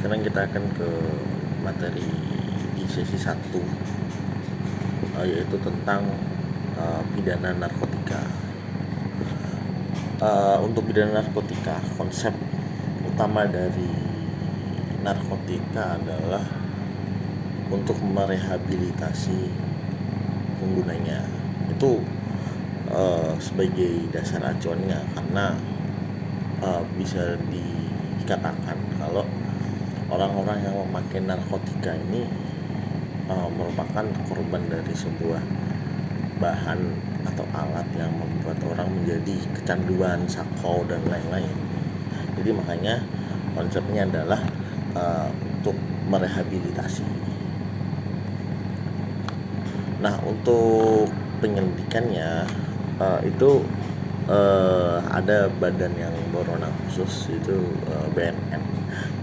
Sekarang kita akan ke materi di sesi 1, yaitu tentang pidana narkotika. Untuk pidana narkotika, konsep utama dari narkotika adalah untuk merehabilitasi penggunanya. Itu sebagai dasar acuannya, karena bisa dikatakan kalau orang-orang yang memakai narkotika ini merupakan korban dari sebuah bahan atau alat yang membuat orang menjadi kecanduan, sakau, dan lain-lain. Jadi makanya konsepnya adalah untuk merehabilitasi. Nah, untuk penyelidikannya itu ada badan yang berwenang khusus, itu BNN,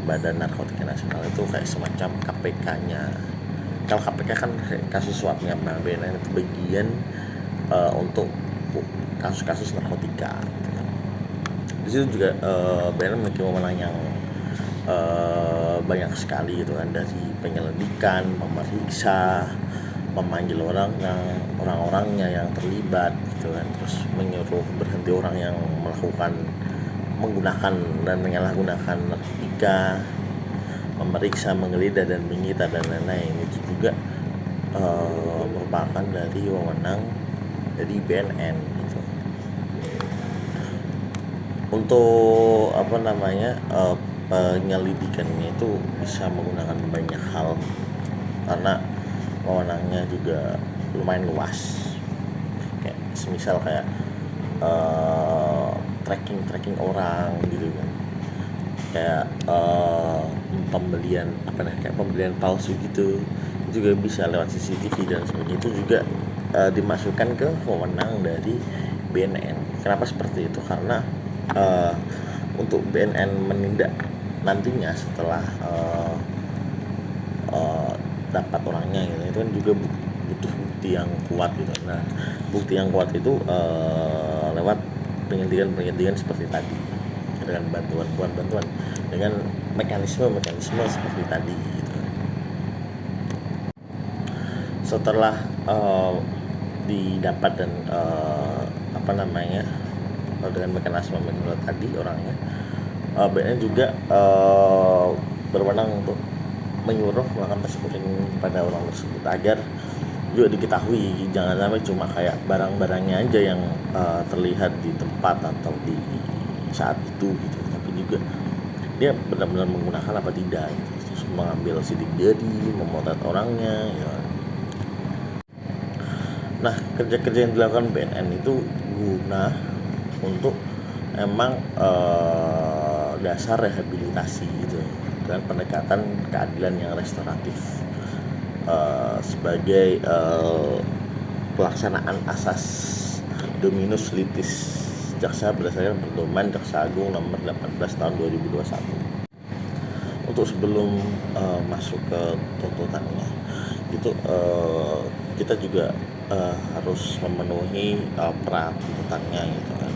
Badan Narkotika Nasional. Itu kayak semacam KPK-nya. Kalau KPK kan kasus suapnya, nah BNN itu bagian untuk kasus-kasus narkotika. Di situ juga BNN memiliki wewenang yang banyak sekali gitu kan, dari penyelidikan, memeriksa, memanggil orang-orangnya yang terlibat gitu kan, terus menyuruh berhenti orang yang menggunakan dan menyalahgunakan narkotika, memeriksa, menggeledah, dan menyita, dan lain-lain. Itu juga merupakan dari wewenang dari BNN gitu. Untuk penyelidikannya itu bisa menggunakan banyak hal, karena wewenangnya juga lumayan luas. Kayak semisal kayak tracking orang gitu kan, kayak pembelian palsu gitu, juga bisa lewat CCTV dan sebagainya. Itu juga dimasukkan ke wewenang dari BNN. Kenapa seperti itu? Karena untuk BNN menindak nantinya setelah dapat orangnya gitu, itu kan juga butuh bukti yang kuat gitu. Nah, bukti yang kuat itu lewat penyelidikan seperti tadi, dengan bantuan dengan mekanisme seperti tadi gitu. Setelah didapat dan dengan mekanisme tadi orangnya, BNN juga berwenang untuk menyuruh melakukan persekutuan pada orang tersebut, agar juga diketahui, jangan sampai cuma kayak barang-barangnya aja yang terlihat di tempat atau di saat itu gitu, tapi juga dia benar-benar menggunakan apa tidak gitu. Terus mengambil sidik jari, memotret orangnya ya. Nah, kerja-kerja yang dilakukan BNN itu guna untuk emang dasar rehabilitasi gitu, dan pendekatan keadilan yang restoratif sebagai pelaksanaan asas Dominus Litis Jaksa berdasarkan pedoman Jaksa Agung nomor 18 tahun 2021. Untuk sebelum masuk ke tuntutannya itu kita juga harus memenuhi pra-tuntutannya gitu kan.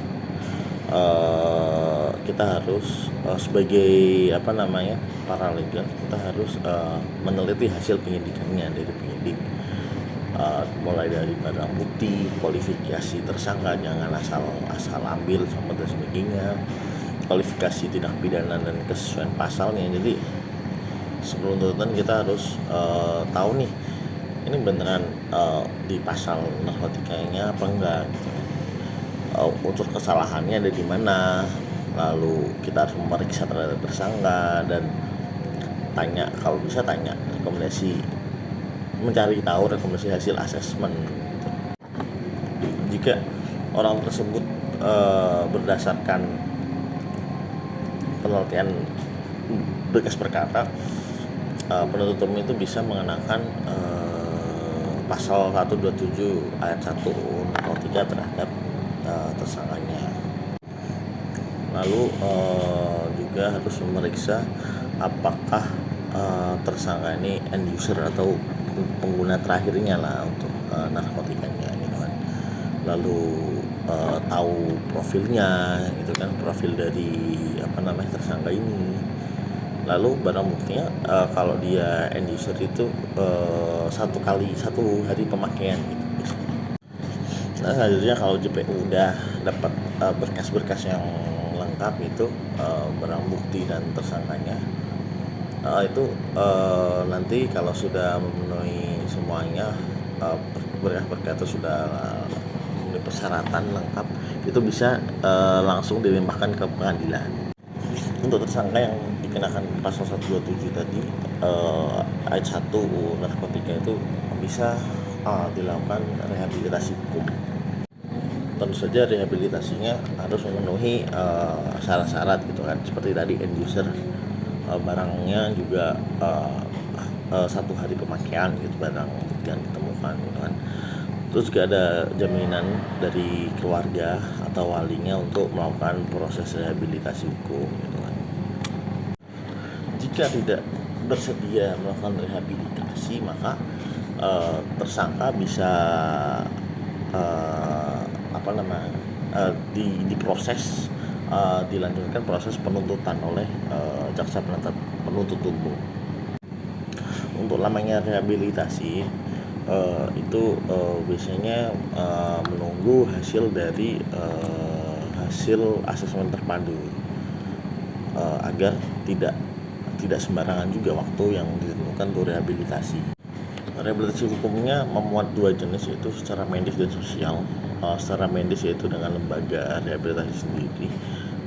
Kita harus sebagai paralegal, kita harus meneliti hasil penyidikannya dari penyidik, mulai dari barang bukti, kualifikasi tersangka, jangan asal ambil sama dan sebagainya, kualifikasi tindak pidana dan kesesuaian pasalnya. Jadi sebelum tuntutan kita harus tahu nih, ini beneran di pasal narkotikanya apa enggak gitu. Unsur kesalahannya ada di mana, lalu kita harus memeriksa terhadap tersangka dan kalau bisa tanya mencari tahu rekomendasi hasil asesmen gitu. Jika orang tersebut berdasarkan penelitian berkas perkara, penuntut umum itu bisa mengenakan pasal 127 ayat 1 narkotika terhadap tersangkanya. Lalu juga harus memeriksa apakah tersangka ini end user atau pengguna terakhirnya lah untuk narkotikanya gitu kan. Lalu tahu profilnya gitu kan, profil dari tersangka ini. Lalu barang buktinya kalau dia end user itu 1 hari pemakaian gitu. Nah, selanjutnya kalau JPU udah dapat berkas-berkas yang lengkap itu, barang bukti dan tersangkanya, itu nanti kalau sudah memenuhi semuanya, berkas-berkas itu sudah memenuhi persyaratan lengkap, itu bisa langsung dilimpahkan ke pengadilan. Untuk tersangka yang dikenakan pasal 127 tadi, ayat 1 UU narkotika itu bisa dilakukan rehabilitasi hukum. Tentu saja rehabilitasinya harus memenuhi syarat-syarat gitu kan, seperti tadi end user, barangnya juga 1 hari pemakaian gitu, barang yang ditemukan gitu kan. Terus juga ada jaminan dari keluarga atau walinya untuk melakukan proses rehabilitasi hukum gitu kan. Jika tidak bersedia melakukan rehabilitasi, maka tersangka bisa diproses, dilanjutkan proses penuntutan oleh jaksa penuntut umum. Untuk lamanya rehabilitasi itu biasanya menunggu hasil dari hasil asesmen terpadu, agar tidak sembarangan juga waktu yang ditentukan untuk rehabilitasi. Rehabilitasi hukumnya memuat 2 jenis, yaitu secara medis dan sosial. Secara medis yaitu dengan lembaga rehabilitasi sendiri.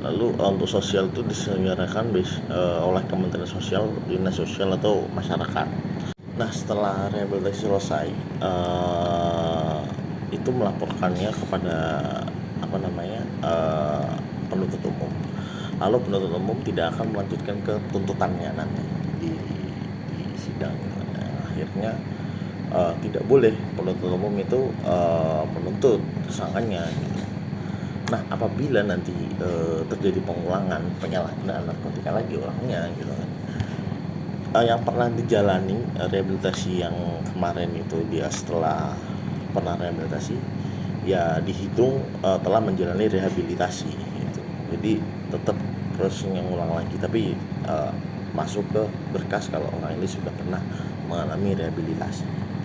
Lalu untuk sosial itu diselenggarakan oleh Kementerian Sosial, Dinas Sosial atau masyarakat. Nah, setelah rehabilitasi selesai, itu melaporkannya kepada penuntut umum. Lalu penuntut umum tidak akan melanjutkan ke tuntutannya nanti di sidang. Akhirnya tidak boleh penuntut umum itu menuntut tersangkanya gitu. Nah, apabila nanti terjadi pengulangan penyalahgunaan narkotika lagi orangnya gitu kan, yang pernah dijalani rehabilitasi yang kemarin itu, dia setelah pernah rehabilitasi ya dihitung telah menjalani rehabilitasi gitu. Jadi tetap prosesnya ngulang lagi, tapi masuk ke berkas kalau orang ini sudah pernah mengalami rehabilitasi.